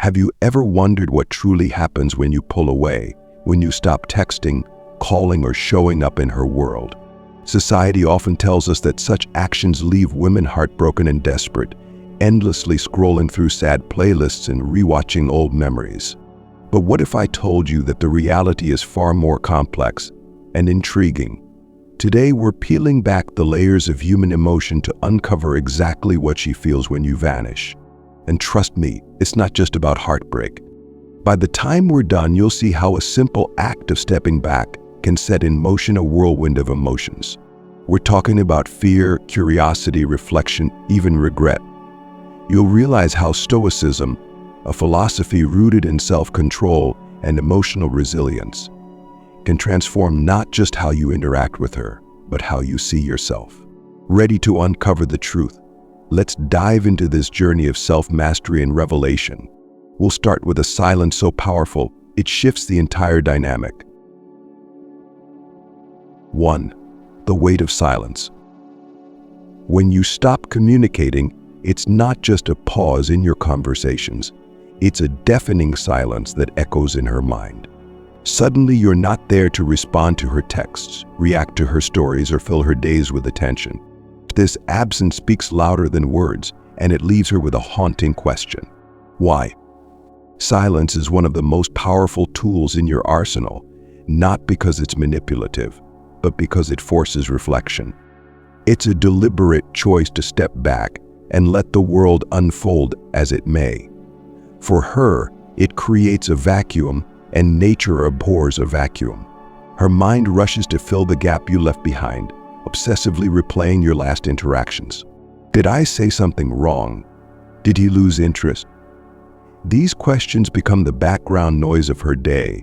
Have you ever wondered what truly happens when you pull away, when you stop texting, calling, or showing up in her world? Society often tells us that such actions leave women heartbroken and desperate, endlessly scrolling through sad playlists and rewatching old memories. But what if I told you that the reality is far more complex and intriguing? Today, we're peeling back the layers of human emotion to uncover exactly what she feels when you vanish. And trust me, it's not just about heartbreak. By the time we're done, you'll see how a simple act of stepping back can set in motion a whirlwind of emotions. We're talking about fear, curiosity, reflection, even regret. You'll realize how Stoicism, a philosophy rooted in self-control and emotional resilience, can transform not just how you interact with her, but how you see yourself. Ready to uncover the truth? Let's dive into this journey of self-mastery and revelation. We'll start with a silence so powerful, it shifts the entire dynamic. 1. The weight of silence. When you stop communicating, it's not just a pause in your conversations. It's a deafening silence that echoes in her mind. Suddenly, you're not there to respond to her texts, react to her stories, or fill her days with attention. This absence speaks louder than words, and it leaves her with a haunting question. Why? Silence is one of the most powerful tools in your arsenal, not because it's manipulative, but because it forces reflection. It's a deliberate choice to step back and let the world unfold as it may. For her, it creates a vacuum, and nature abhors a vacuum. Her mind rushes to fill the gap you left behind, obsessively replaying your last interactions. Did I say something wrong? Did he lose interest? These questions become the background noise of her day,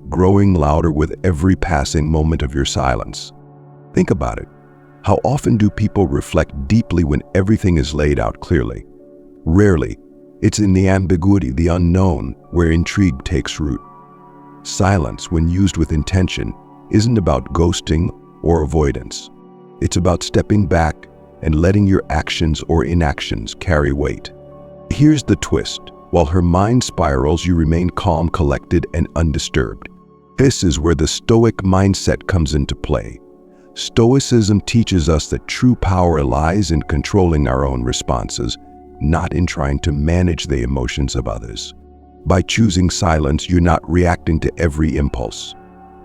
growing louder with every passing moment of your silence. Think about it. How often do people reflect deeply when everything is laid out clearly? Rarely. It's in the ambiguity, the unknown, where intrigue takes root. Silence, when used with intention, isn't about ghosting or avoidance. It's about stepping back and letting your actions or inactions carry weight. Here's the twist. While her mind spirals, you remain calm, collected, and undisturbed. This is where the stoic mindset comes into play. Stoicism teaches us that true power lies in controlling our own responses, not in trying to manage the emotions of others. By choosing silence, you're not reacting to every impulse.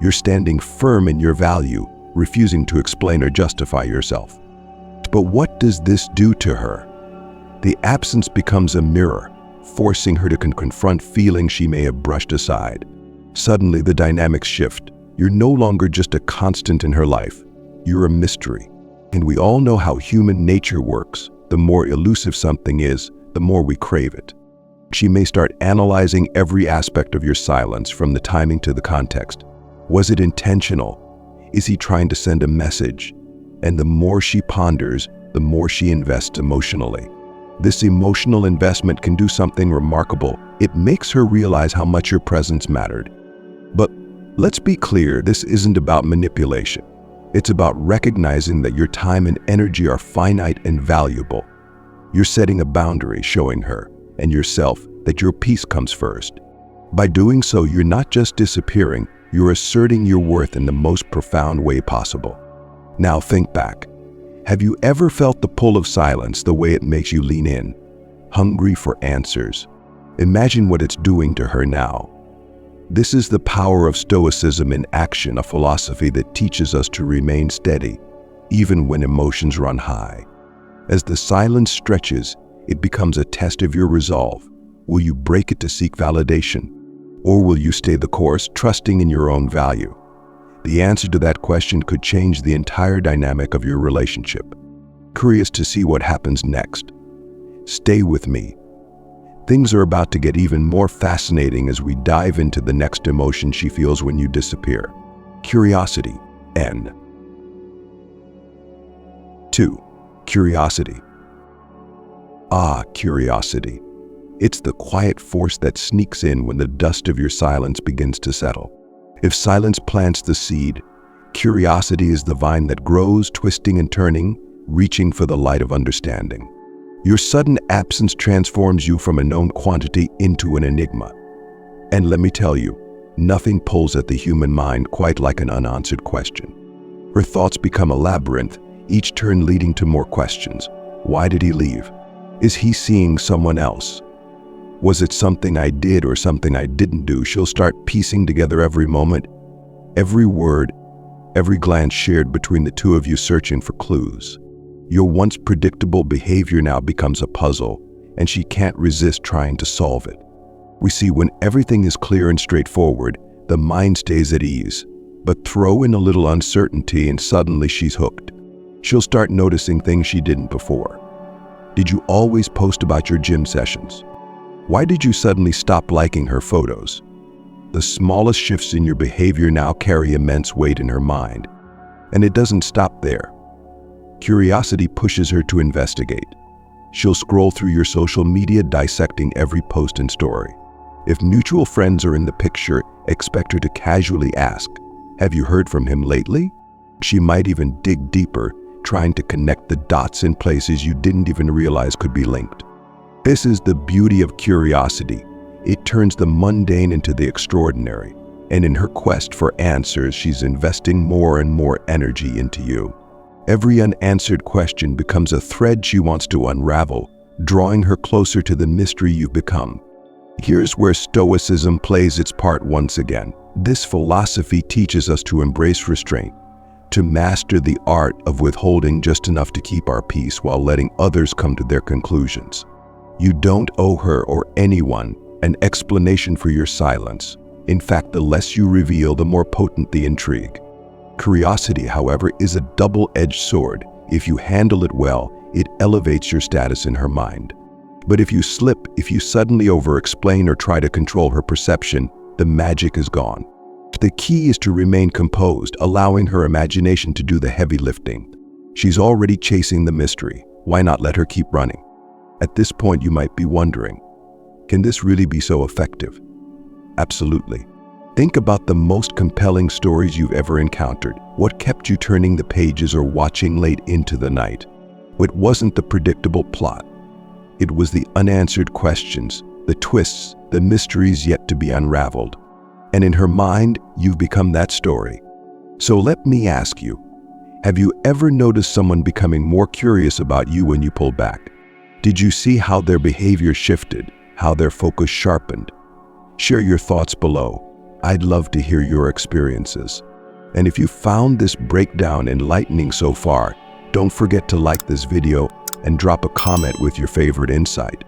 You're standing firm in your value, refusing to explain or justify yourself. But what does this do to her? The absence becomes a mirror, forcing her to confront feelings she may have brushed aside. Suddenly, the dynamics shift. You're no longer just a constant in her life. You're a mystery. And we all know how human nature works. The more elusive something is, the more we crave it. She may start analyzing every aspect of your silence, from the timing to the context. Was it intentional? Is he trying to send a message? And the more she ponders, the more she invests emotionally. This emotional investment can do something remarkable. It makes her realize how much your presence mattered. But let's be clear, this isn't about manipulation. It's about recognizing that your time and energy are finite and valuable. You're setting a boundary, showing her and yourself that your peace comes first. By doing so, you're not just disappearing, you're asserting your worth in the most profound way possible. Now think back. Have you ever felt the pull of silence, the way it makes you lean in, hungry for answers? Imagine what it's doing to her now. This is the power of Stoicism in action, a philosophy that teaches us to remain steady, even when emotions run high. As the silence stretches, it becomes a test of your resolve. Will you break it to seek validation? Or will you stay the course, trusting in your own value? The answer to that question could change the entire dynamic of your relationship. Curious to see what happens next? Stay with me. Things are about to get even more fascinating as we dive into the next emotion she feels when you disappear. Curiosity. N. 2. Curiosity. Curiosity. It's the quiet force that sneaks in when the dust of your silence begins to settle. If silence plants the seed, curiosity is the vine that grows, twisting and turning, reaching for the light of understanding. Your sudden absence transforms you from a known quantity into an enigma. And let me tell you, nothing pulls at the human mind quite like an unanswered question. Her thoughts become a labyrinth, each turn leading to more questions. Why did he leave? Is he seeing someone else? Was it something I did or something I didn't do? She'll start piecing together every moment, every word, every glance shared between the two of you, searching for clues. Your once predictable behavior now becomes a puzzle, and she can't resist trying to solve it. We see when everything is clear and straightforward, the mind stays at ease. But throw in a little uncertainty and suddenly she's hooked. She'll start noticing things she didn't before. Did you always post about your gym sessions? Why did you suddenly stop liking her photos? The smallest shifts in your behavior now carry immense weight in her mind. And it doesn't stop there. Curiosity pushes her to investigate. She'll scroll through your social media, dissecting every post and story. If mutual friends are in the picture, expect her to casually ask, "Have you heard from him lately?" She might even dig deeper, trying to connect the dots in places you didn't even realize could be linked. This is the beauty of curiosity. It turns the mundane into the extraordinary. And in her quest for answers, she's investing more and more energy into you. Every unanswered question becomes a thread she wants to unravel, drawing her closer to the mystery you've become. Here's where Stoicism plays its part once again. This philosophy teaches us to embrace restraint, to master the art of withholding just enough to keep our peace while letting others come to their conclusions. You don't owe her or anyone an explanation for your silence. In fact, the less you reveal, the more potent the intrigue. Curiosity, however, is a double-edged sword. If you handle it well, it elevates your status in her mind. But if you slip, if you suddenly over-explain or try to control her perception, the magic is gone. The key is to remain composed, allowing her imagination to do the heavy lifting. She's already chasing the mystery. Why not let her keep running? At this point, you might be wondering, can this really be so effective? Absolutely. Think about the most compelling stories you've ever encountered. What kept you turning the pages or watching late into the night? It wasn't the predictable plot. It was the unanswered questions, the twists, the mysteries yet to be unraveled. And in her mind, you've become that story. So let me ask you, have you ever noticed someone becoming more curious about you when you pulled back? Did you see how their behavior shifted, how their focus sharpened? Share your thoughts below. I'd love to hear your experiences. And if you found this breakdown enlightening so far, don't forget to like this video and drop a comment with your favorite insight.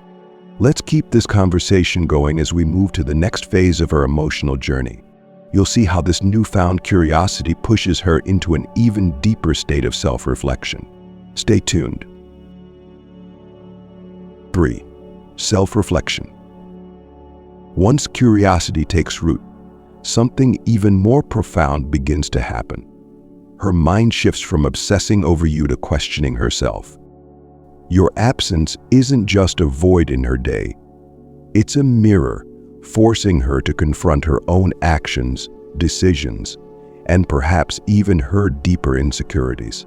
Let's keep this conversation going as we move to the next phase of her emotional journey. You'll see how this newfound curiosity pushes her into an even deeper state of self-reflection. Stay tuned. 3. Self-reflection. Once curiosity takes root, something even more profound begins to happen. Her mind shifts from obsessing over you to questioning herself. Your absence isn't just a void in her day. It's a mirror, forcing her to confront her own actions, decisions, and perhaps even her deeper insecurities.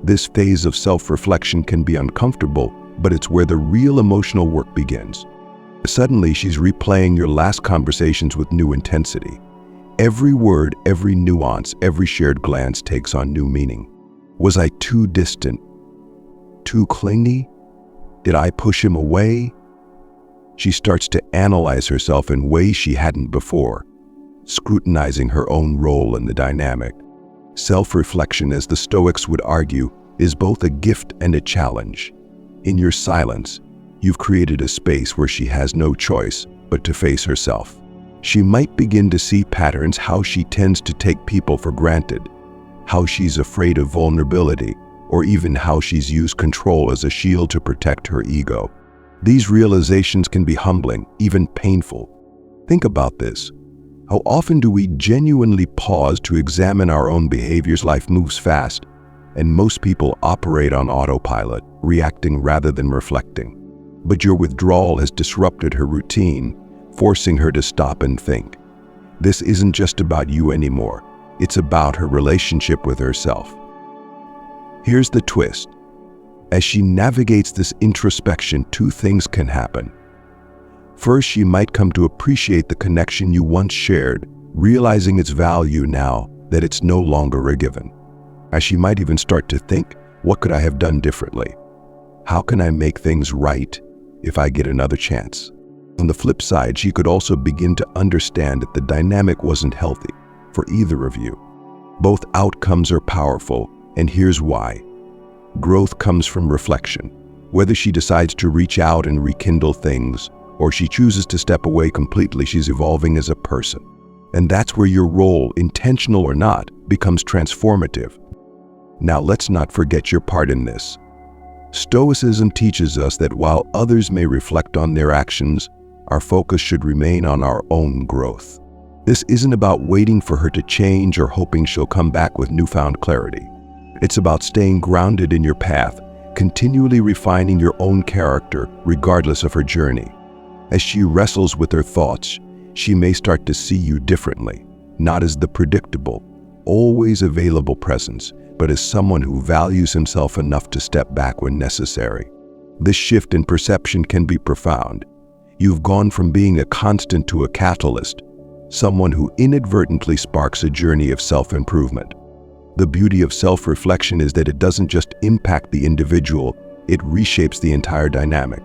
This phase of self-reflection can be uncomfortable, but it's where the real emotional work begins. Suddenly, she's replaying your last conversations with new intensity. Every word, every nuance, every shared glance takes on new meaning. Was I too distant? Too clingy? Did I push him away? She starts to analyze herself in ways she hadn't before, scrutinizing her own role in the dynamic. Self-reflection, as the Stoics would argue, is both a gift and a challenge. In your silence, you've created a space where she has no choice but to face herself. She might begin to see patterns, how she tends to take people for granted, how she's afraid of vulnerability, or even how she's used control as a shield to protect her ego. These realizations can be humbling, even painful. Think about this. How often do we genuinely pause to examine our own behaviors? Life moves fast, and most people operate on autopilot, reacting rather than reflecting. But your withdrawal has disrupted her routine, forcing her to stop and think. This isn't just about you anymore. It's about her relationship with herself. Here's the twist. As she navigates this introspection, two things can happen. First, she might come to appreciate the connection you once shared, realizing its value now that it's no longer a given. As she might even start to think, what could I have done differently? How can I make things right if I get another chance? On the flip side, she could also begin to understand that the dynamic wasn't healthy for either of you. Both outcomes are powerful, and here's why. Growth comes from reflection. Whether she decides to reach out and rekindle things, or she chooses to step away completely, she's evolving as a person. And that's where your role, intentional or not, becomes transformative. Now let's not forget your part in this. Stoicism teaches us that while others may reflect on their actions, our focus should remain on our own growth. This isn't about waiting for her to change or hoping she'll come back with newfound clarity. It's about staying grounded in your path, continually refining your own character regardless of her journey. As she wrestles with her thoughts, she may start to see you differently, not as the predictable, always available presence, but as someone who values himself enough to step back when necessary. This shift in perception can be profound. You've gone from being a constant to a catalyst, someone who inadvertently sparks a journey of self-improvement. The beauty of self-reflection is that it doesn't just impact the individual, it reshapes the entire dynamic.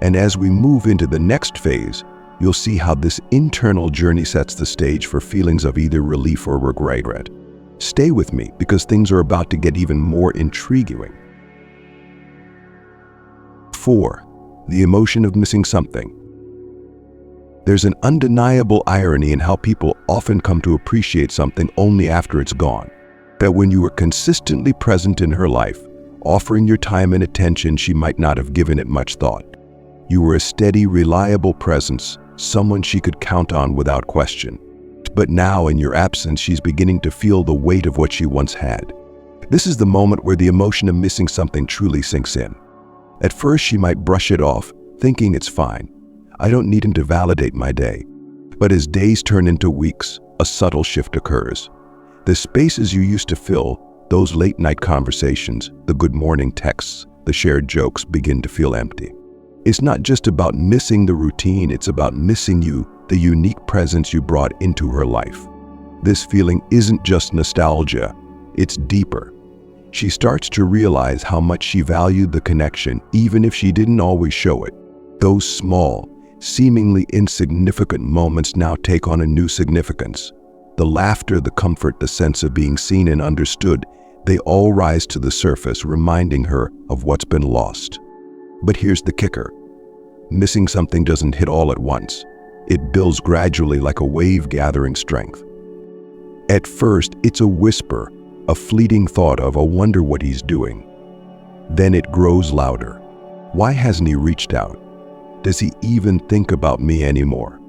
And as we move into the next phase, you'll see how this internal journey sets the stage for feelings of either relief or regret. Stay with me because things are about to get even more intriguing. 4. The emotion of missing something. There's an undeniable irony in how people often come to appreciate something only after it's gone. That when you were consistently present in her life, offering your time and attention, she might not have given it much thought. You were a steady, reliable presence, someone she could count on without question. But now, in your absence, she's beginning to feel the weight of what she once had. This is the moment where the emotion of missing something truly sinks in. At first, she might brush it off, thinking it's fine. I don't need him to validate my day. But as days turn into weeks, a subtle shift occurs. The spaces you used to fill, those late-night conversations, the good morning texts, the shared jokes, begin to feel empty. It's not just about missing the routine, it's about missing you, the unique presence you brought into her life. This feeling isn't just nostalgia, it's deeper. She starts to realize how much she valued the connection, even if she didn't always show it. Those small, seemingly insignificant moments now take on a new significance. The laughter, the comfort, the sense of being seen and understood, they all rise to the surface, reminding her of what's been lost. But here's the kicker. Missing something doesn't hit all at once. It builds gradually like a wave gathering strength. At first, it's a whisper, a fleeting thought of, I wonder what he's doing. Then it grows louder. Why hasn't he reached out? Does he even think about me anymore?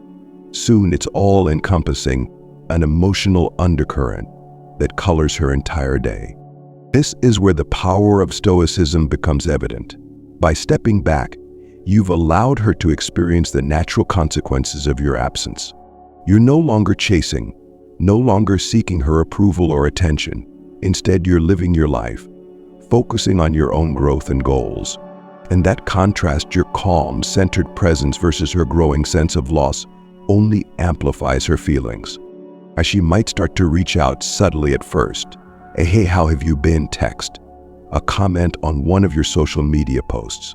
Soon it's all-encompassing, an emotional undercurrent that colors her entire day. This is where the power of Stoicism becomes evident. By stepping back, you've allowed her to experience the natural consequences of your absence. You're no longer chasing, no longer seeking her approval or attention. Instead, you're living your life, focusing on your own growth and goals. And that contrast, your calm, centered presence versus her growing sense of loss, only amplifies her feelings. As she might start to reach out subtly at first, a "Hey, how have you been?" text, a comment on one of your social media posts.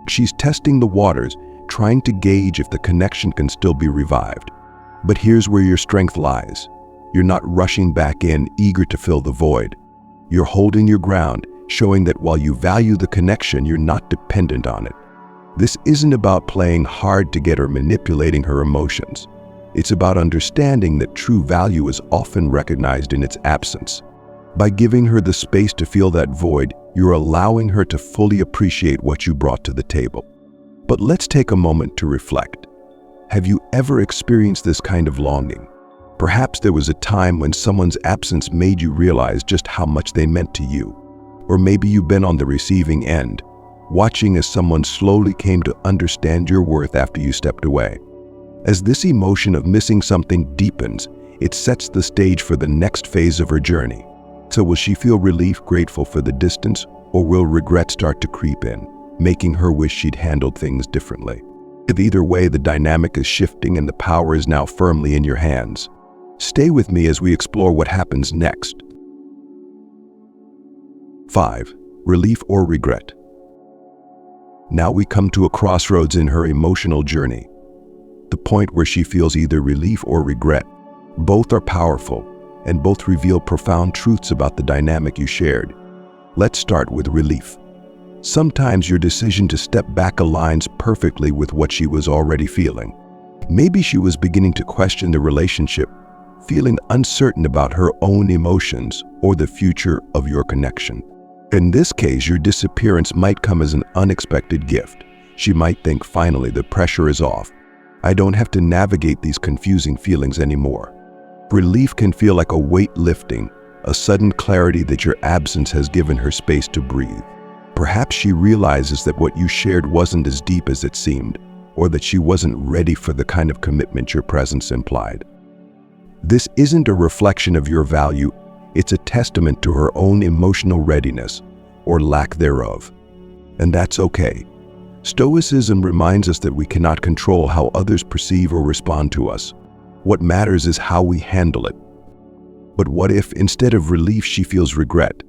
She's testing the waters, trying to gauge if the connection can still be revived. But here's where your strength lies. You're not rushing back in, eager to fill the void. You're holding your ground, showing that while you value the connection, you're not dependent on it. This isn't about playing hard to get or manipulating her emotions. It's about understanding that true value is often recognized in its absence. By giving her the space to feel that void, you're allowing her to fully appreciate what you brought to the table. But let's take a moment to reflect. Have you ever experienced this kind of longing? Perhaps there was a time when someone's absence made you realize just how much they meant to you. Or maybe you've been on the receiving end, watching as someone slowly came to understand your worth after you stepped away. As this emotion of missing something deepens, it sets the stage for the next phase of her journey. So will she feel relief, grateful for the distance, Or will regret start to creep in, making her wish she'd handled things differently? Either way, the dynamic is shifting and the power is now firmly in your hands. Stay with me as we explore what happens next. 5. Relief or regret. Now we come to a crossroads in her emotional journey. The point where she feels either relief or regret. Both are powerful, and both reveal profound truths about the dynamic you shared. Let's start with relief. Sometimes your decision to step back aligns perfectly with what she was already feeling. Maybe she was beginning to question the relationship, feeling uncertain about her own emotions or the future of your connection. In this case, your disappearance might come as an unexpected gift. She might think, finally, the pressure is off. I don't have to navigate these confusing feelings anymore. Relief can feel like a weight lifting, a sudden clarity that your absence has given her space to breathe. Perhaps she realizes that what you shared wasn't as deep as it seemed, or that she wasn't ready for the kind of commitment your presence implied. This isn't a reflection of your value, it's a testament to her own emotional readiness, or lack thereof. And that's okay. Stoicism reminds us that we cannot control how others perceive or respond to us. What matters is how we handle it. But what if, instead of relief, she feels regret?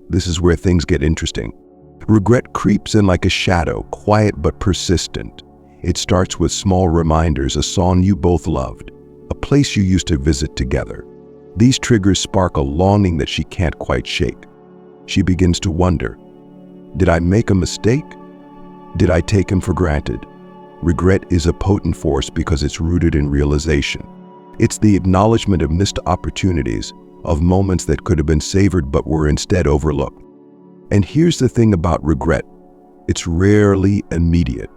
This is where things get interesting. Regret creeps in like a shadow, quiet but persistent. It starts with small reminders, a song you both loved, a place you used to visit together. These triggers spark a longing that she can't quite shake. She begins to wonder, did I make a mistake? Did I take him for granted? Regret is a potent force because it's rooted in realization. It's the acknowledgement of missed opportunities, of moments that could have been savored but were instead overlooked. And here's the thing about regret. It's rarely immediate.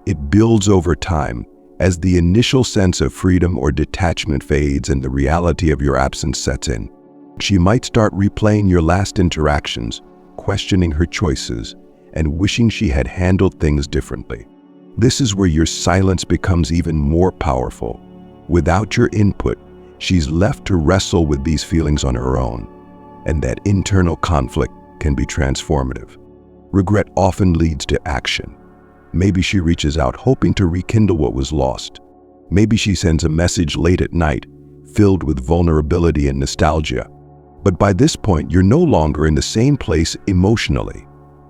It builds over time as the initial sense of freedom or detachment fades and the reality of your absence sets in. She might start replaying your last interactions, questioning her choices, and wishing she had handled things differently. This is where your silence becomes even more powerful. Without your input, she's left to wrestle with these feelings on her own, and that internal conflict can be transformative. Regret often leads to action. Maybe she reaches out hoping to rekindle what was lost. Maybe she sends a message late at night, filled with vulnerability and nostalgia. But by this point, you're no longer in the same place emotionally.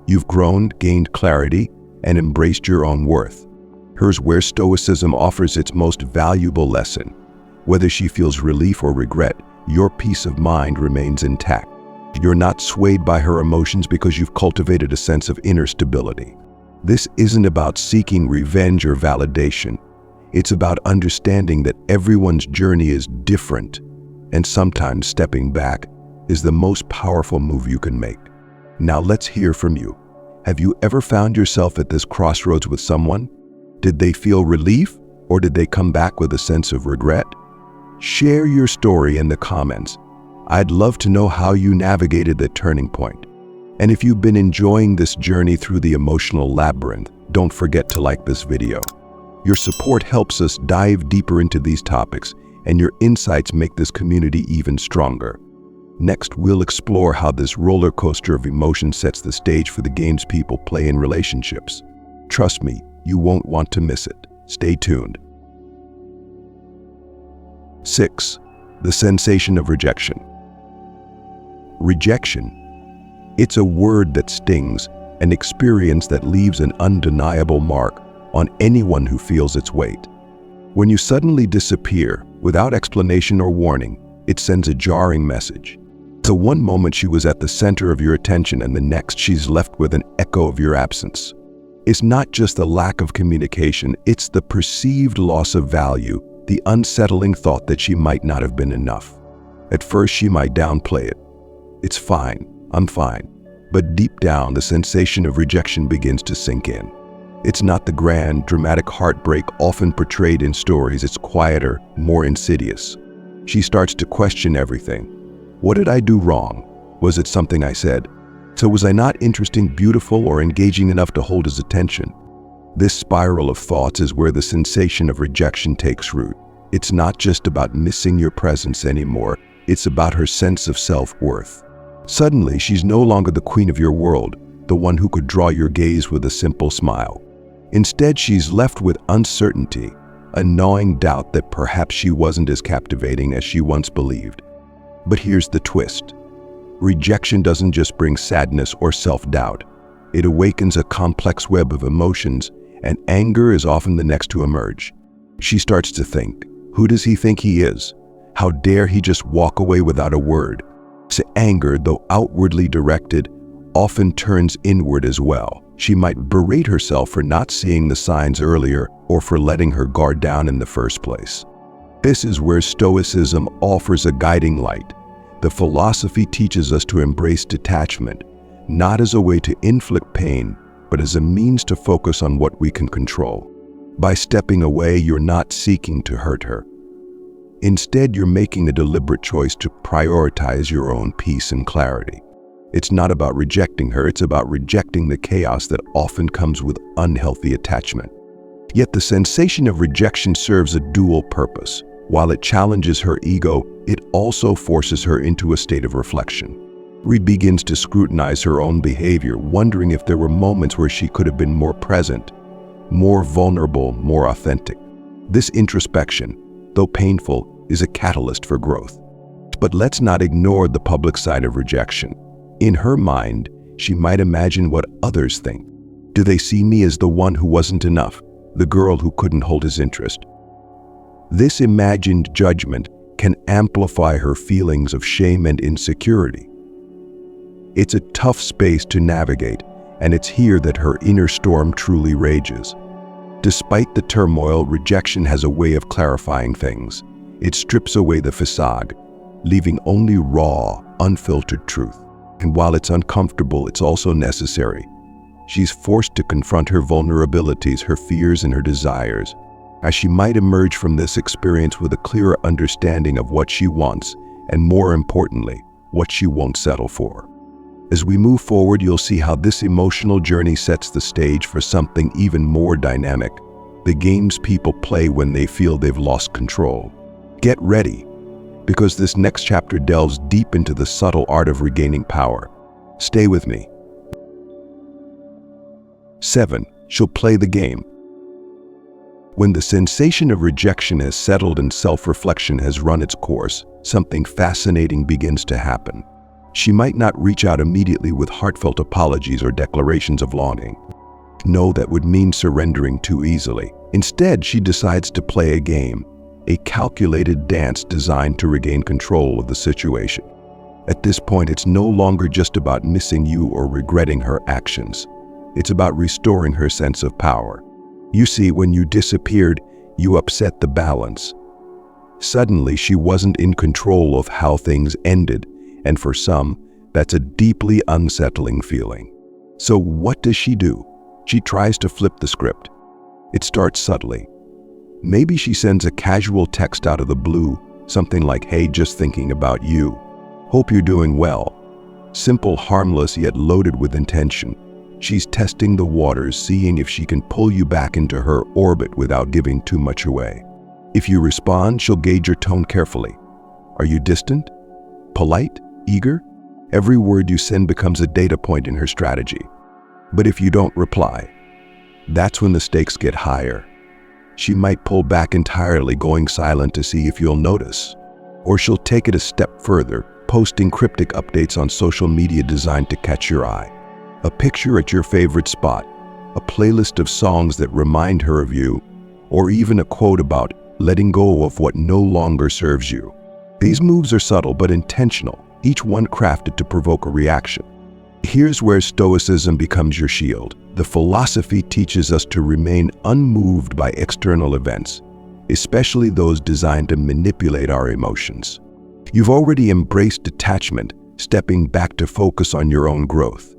You've grown, gained clarity, and embraced your own worth. Here's where Stoicism offers its most valuable lesson. Whether she feels relief or regret, your peace of mind remains intact. You're not swayed by her emotions because you've cultivated a sense of inner stability. This isn't about seeking revenge or validation. It's about understanding that everyone's journey is different, and sometimes stepping back is the most powerful move you can make. Now let's hear from you. Have you ever found yourself at this crossroads with someone? Did they feel relief, or did they come back with a sense of regret? Share your story in the comments. I'd love to know how you navigated that turning point. And if you've been enjoying this journey through the emotional labyrinth, don't forget to like this video. Your support helps us dive deeper into these topics, and your insights make this community even stronger. Next, we'll explore how this roller coaster of emotion sets the stage for the games people play in relationships. Trust me, you won't want to miss it. Stay tuned. 6. The sensation of rejection. Rejection. It's a word that stings, an experience that leaves an undeniable mark on anyone who feels its weight. When you suddenly disappear, without explanation or warning, it sends a jarring message. So one moment she was at the center of your attention, and the next she's left with an echo of your absence. It's not just the lack of communication, it's the perceived loss of value, the unsettling thought that she might not have been enough. At first she might downplay it. It's fine, I'm fine. But deep down, the sensation of rejection begins to sink in. It's not the grand, dramatic heartbreak often portrayed in stories. It's quieter, more insidious. She starts to question everything. What did I do wrong? Was it something I said? So was I not interesting, beautiful, or engaging enough to hold his attention? This spiral of thoughts is where the sensation of rejection takes root. It's not just about missing your presence anymore. It's about her sense of self-worth. Suddenly, she's no longer the queen of your world, the one who could draw your gaze with a simple smile. Instead, she's left with uncertainty, a gnawing doubt that perhaps she wasn't as captivating as she once believed. But here's the twist. Rejection doesn't just bring sadness or self-doubt. It awakens a complex web of emotions, and anger is often the next to emerge. She starts to think, who does he think he is? How dare he just walk away without a word? So anger, though outwardly directed, often turns inward as well. She might berate herself for not seeing the signs earlier or for letting her guard down in the first place. This is where Stoicism offers a guiding light. The philosophy teaches us to embrace detachment, not as a way to inflict pain, but as a means to focus on what we can control. By stepping away, you're not seeking to hurt her. Instead, you're making a deliberate choice to prioritize your own peace and clarity. It's not about rejecting her, it's about rejecting the chaos that often comes with unhealthy attachment. Yet the sensation of rejection serves a dual purpose. While it challenges her ego, it also forces her into a state of reflection. Reed begins to scrutinize her own behavior, wondering if there were moments where she could have been more present, more vulnerable, more authentic. This introspection, though painful, is a catalyst for growth. But let's not ignore the public side of rejection. In her mind, she might imagine what others think. Do they see me as the one who wasn't enough, the girl who couldn't hold his interest? This imagined judgment can amplify her feelings of shame and insecurity. It's a tough space to navigate, and it's here that her inner storm truly rages. Despite the turmoil, rejection has a way of clarifying things. It strips away the facade, leaving only raw, unfiltered truth. And while it's uncomfortable, it's also necessary. She's forced to confront her vulnerabilities, her fears, and her desires, as she might emerge from this experience with a clearer understanding of what she wants, and more importantly, what she won't settle for. As we move forward, you'll see how this emotional journey sets the stage for something even more dynamic, the games people play when they feel they've lost control. Get ready, because this next chapter delves deep into the subtle art of regaining power. Stay with me. 7. She'll play the game. When the sensation of rejection has settled and self-reflection has run its course, something fascinating begins to happen. She might not reach out immediately with heartfelt apologies or declarations of longing. No, that would mean surrendering too easily. Instead, she decides to play a game, a calculated dance designed to regain control of the situation. At this point, it's no longer just about missing you or regretting her actions. It's about restoring her sense of power. You see, when you disappeared, you upset the balance. Suddenly, she wasn't in control of how things ended, and for some, that's a deeply unsettling feeling. So what does she do? She tries to flip the script. It starts subtly. Maybe she sends a casual text out of the blue, something like, "Hey, just thinking about you. Hope you're doing well." Simple, harmless, yet loaded with intention. She's testing the waters, seeing if she can pull you back into her orbit without giving too much away. If you respond, she'll gauge your tone carefully. Are you distant? Polite? Eager? Every word you send becomes a data point in her strategy. But if you don't reply, that's when the stakes get higher. She might pull back entirely, going silent to see if you'll notice. Or she'll take it a step further, posting cryptic updates on social media designed to catch your eye. A picture at your favorite spot, a playlist of songs that remind her of you, or even a quote about letting go of what no longer serves you. These moves are subtle but intentional, each one crafted to provoke a reaction. Here's where Stoicism becomes your shield. The philosophy teaches us to remain unmoved by external events, especially those designed to manipulate our emotions. You've already embraced detachment, stepping back to focus on your own growth.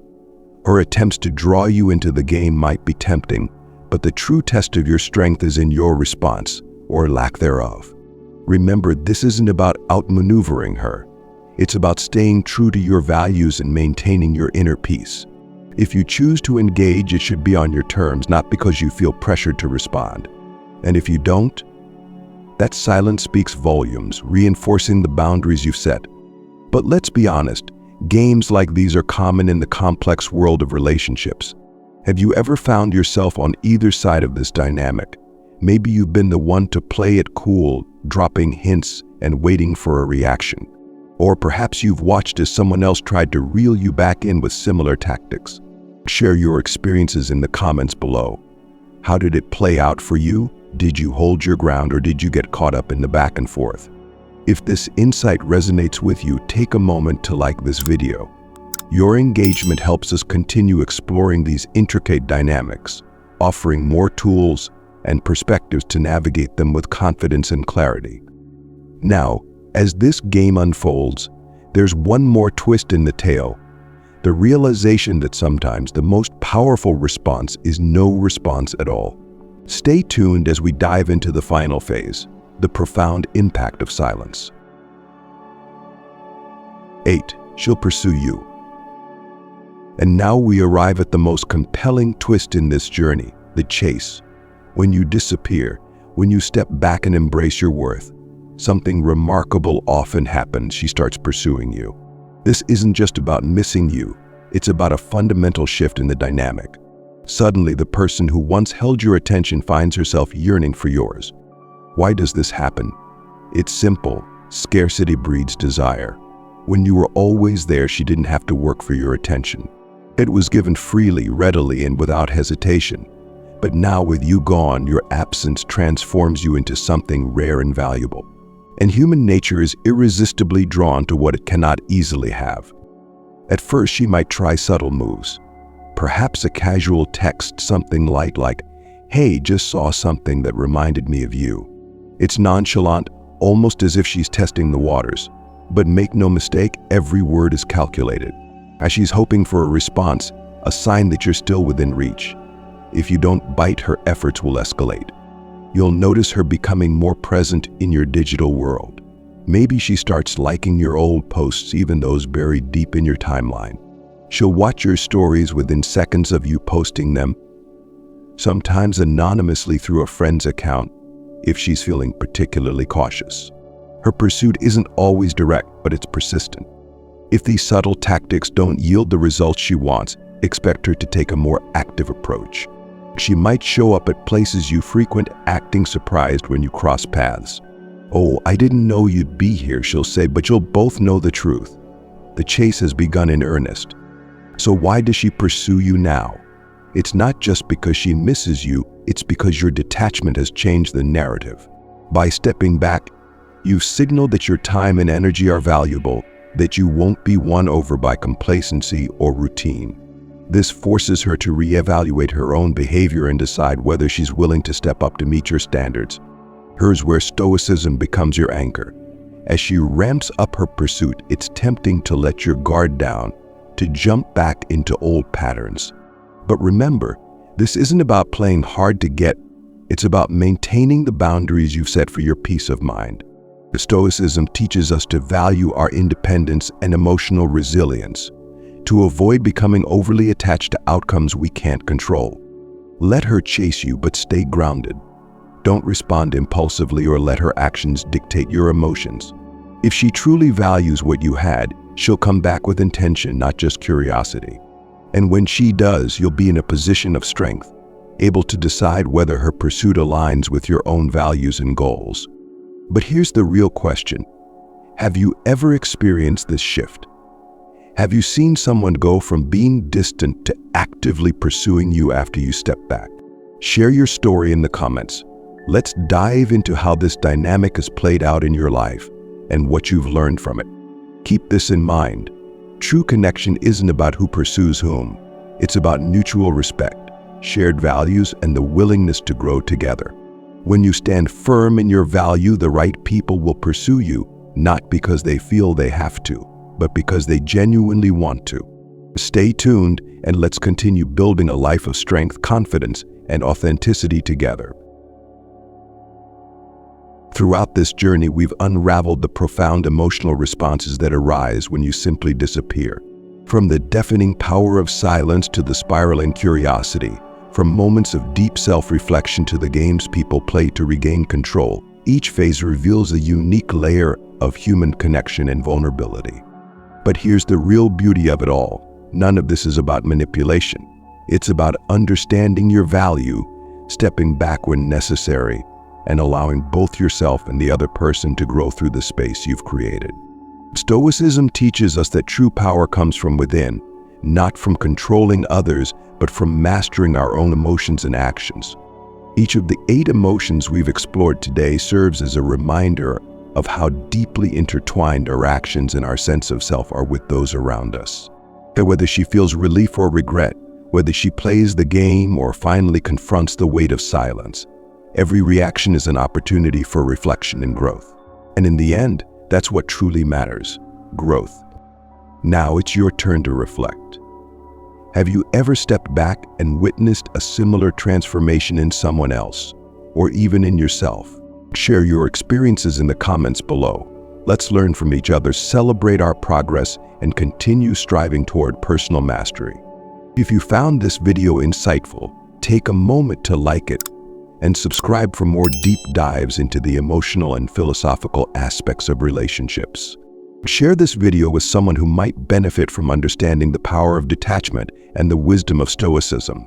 Her attempts to draw you into the game might be tempting, but the true test of your strength is in your response, or lack thereof. Remember, this isn't about outmaneuvering her. It's about staying true to your values and maintaining your inner peace. If you choose to engage, it should be on your terms, not because you feel pressured to respond. And if you don't, that silence speaks volumes, reinforcing the boundaries you've set. But let's be honest, Games like these are common in the complex world of relationships. Have you ever found yourself on either side of this dynamic? Maybe you've been the one to play it cool, dropping hints and waiting for a reaction. Or perhaps you've watched as someone else tried to reel you back in with similar tactics. Share your experiences in the comments below. How did it play out for you? Did you hold your ground, or did you get caught up in the back and forth? If this insight resonates with you, take a moment to like this video. Your engagement helps us continue exploring these intricate dynamics, offering more tools and perspectives to navigate them with confidence and clarity. Now, as this game unfolds, there's one more twist in the tale. The realization that sometimes the most powerful response is no response at all. Stay tuned as we dive into the final phase, the profound impact of silence. 8. She'll pursue you. And now we arrive at the most compelling twist in this journey, the chase. When you disappear, when you step back and embrace your worth, something remarkable often happens. She starts pursuing you. This isn't just about missing you, it's about a fundamental shift in the dynamic. Suddenly, the person who once held your attention finds herself yearning for yours. Why does this happen? It's simple. Scarcity breeds desire. When you were always there, she didn't have to work for your attention. It was given freely, readily, and without hesitation. But now, with you gone, your absence transforms you into something rare and valuable. And human nature is irresistibly drawn to what it cannot easily have. At first, she might try subtle moves. Perhaps a casual text, something light like, "Hey, just saw something that reminded me of you." It's nonchalant, almost as if she's testing the waters. But make no mistake, every word is calculated. As she's hoping for a response, a sign that you're still within reach. If you don't bite, her efforts will escalate. You'll notice her becoming more present in your digital world. Maybe she starts liking your old posts, even those buried deep in your timeline. She'll watch your stories within seconds of you posting them, sometimes anonymously through a friend's account, if she's feeling particularly cautious. Her pursuit isn't always direct, but it's persistent. If these subtle tactics don't yield the results she wants, expect her to take a more active approach. She might show up at places you frequent, acting surprised when you cross paths. "Oh, I didn't know you'd be here," she'll say, but you'll both know the truth. The chase has begun in earnest. So why does she pursue you now? It's not just because she misses you, it's because your detachment has changed the narrative. By stepping back, you've signaled that your time and energy are valuable, that you won't be won over by complacency or routine. This forces her to reevaluate her own behavior and decide whether she's willing to step up to meet your standards. Here's where Stoicism becomes your anchor. As she ramps up her pursuit, it's tempting to let your guard down, to jump back into old patterns. But remember, this isn't about playing hard to get, it's about maintaining the boundaries you've set for your peace of mind. Stoicism teaches us to value our independence and emotional resilience, to avoid becoming overly attached to outcomes we can't control. Let her chase you, but stay grounded. Don't respond impulsively or let her actions dictate your emotions. If she truly values what you had, she'll come back with intention, not just curiosity. And when she does, you'll be in a position of strength, able to decide whether her pursuit aligns with your own values and goals. But here's the real question. Have you ever experienced this shift? Have you seen someone go from being distant to actively pursuing you after you step back? Share your story in the comments. Let's dive into how this dynamic has played out in your life and what you've learned from it. Keep this in mind. True connection isn't about who pursues whom. It's about mutual respect, shared values, and the willingness to grow together. When you stand firm in your value, the right people will pursue you, not because they feel they have to, but because they genuinely want to. Stay tuned, and let's continue building a life of strength, confidence, and authenticity together. Throughout this journey, we've unraveled the profound emotional responses that arise when you simply disappear. From the deafening power of silence to the spiraling curiosity, from moments of deep self-reflection to the games people play to regain control, each phase reveals a unique layer of human connection and vulnerability. But here's the real beauty of it all. None of this is about manipulation. It's about understanding your value, stepping back when necessary, and allowing both yourself and the other person to grow through the space you've created. Stoicism teaches us that true power comes from within, not from controlling others, but from mastering our own emotions and actions. Each of the 8 emotions we've explored today serves as a reminder of how deeply intertwined our actions and our sense of self are with those around us. That whether she feels relief or regret, whether she plays the game or finally confronts the weight of silence, every reaction is an opportunity for reflection and growth. And in the end, that's what truly matters: growth. Now it's your turn to reflect. Have you ever stepped back and witnessed a similar transformation in someone else, or even in yourself? Share your experiences in the comments below. Let's learn from each other, celebrate our progress, and continue striving toward personal mastery. If you found this video insightful, take a moment to like it and subscribe for more deep dives into the emotional and philosophical aspects of relationships. Share this video with someone who might benefit from understanding the power of detachment and the wisdom of Stoicism.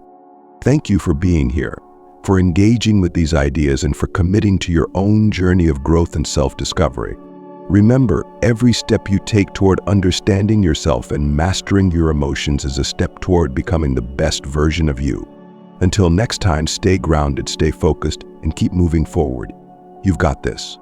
Thank you for being here, for engaging with these ideas, and for committing to your own journey of growth and self-discovery. Remember, every step you take toward understanding yourself and mastering your emotions is a step toward becoming the best version of you. Until next time, stay grounded, stay focused, and keep moving forward. You've got this.